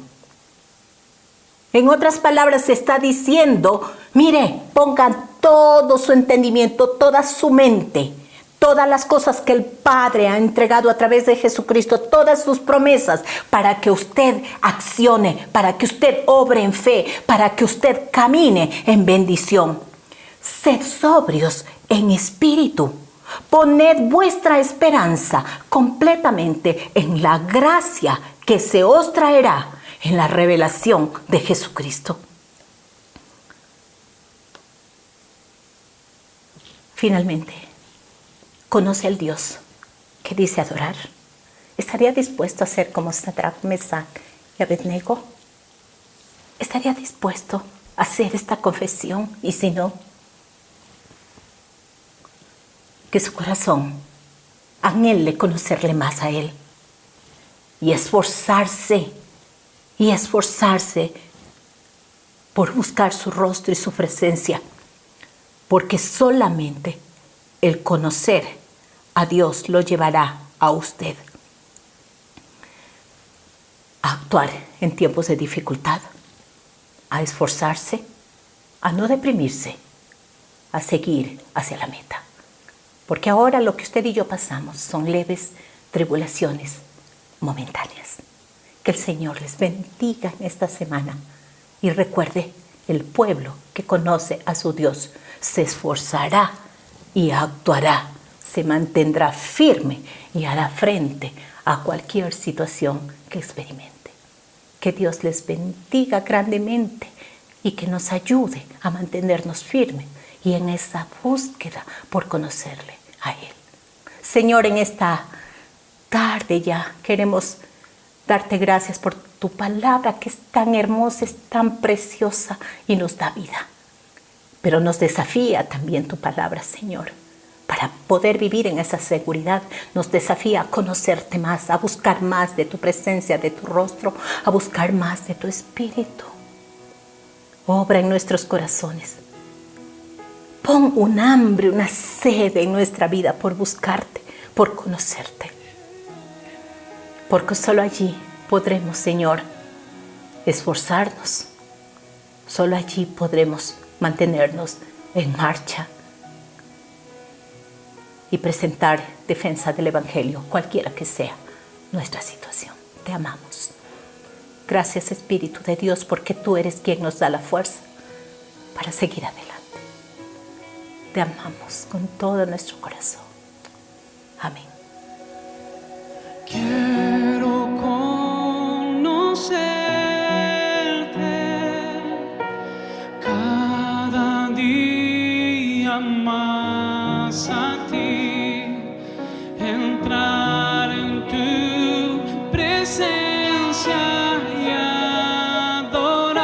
En otras palabras, se está diciendo, mire, pongan todo su entendimiento, toda su mente, todas las cosas que el Padre ha entregado a través de Jesucristo, todas sus promesas, para que usted accione, para que usted obre en fe, para que usted camine en bendición. Sed sobrios en espíritu. Poned vuestra esperanza completamente en la gracia que se os traerá en la revelación de Jesucristo. Finalmente, conoce al Dios que dice adorar. ¿Estaría dispuesto a ser como Sadrach, Mesach y Abednego? ¿Estaría dispuesto a hacer esta confesión? Y si no, que su corazón anhele conocerle más a Él y esforzarse por buscar su rostro y su presencia, porque solamente el conocer a Dios lo llevará a usted a actuar en tiempos de dificultad, a esforzarse, a no deprimirse, a seguir hacia la meta. Porque ahora lo que usted y yo pasamos son leves tribulaciones momentáneas. Que el Señor les bendiga en esta semana. Y recuerde, el pueblo que conoce a su Dios se esforzará y actuará. Se mantendrá firme y hará frente a cualquier situación que experimente. Que Dios les bendiga grandemente y que nos ayude a mantenernos firmes y en esa búsqueda por conocerle a Él. Señor, en esta tarde ya queremos darte gracias por tu palabra que es tan hermosa, es tan preciosa y nos da vida. Pero nos desafía también tu palabra, Señor, para poder vivir en esa seguridad. Nos desafía a conocerte más, a buscar más de tu presencia, de tu rostro, a buscar más de tu espíritu. Obra en nuestros corazones. Pon un hambre, una sed en nuestra vida por buscarte, por conocerte. Porque solo allí podremos, Señor, esforzarnos. Solo allí podremos mantenernos en marcha y presentar defensa del Evangelio, cualquiera que sea nuestra situación. Te amamos. Gracias, Espíritu de Dios, porque tú eres quien nos da la fuerza para seguir adelante. Te amamos con todo nuestro corazón. Amén. Quiero conocerte cada día más a ti, entrar en tu presencia y adorar.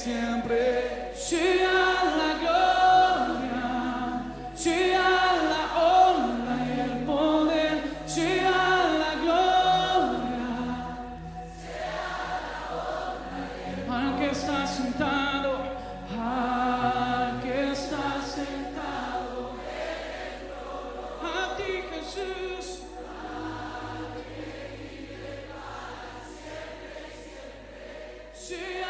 siempre. Sea la gloria, sea la honra y el poder, sea la gloria, al que está sentado, al que está sentado, a ti Jesús. Sea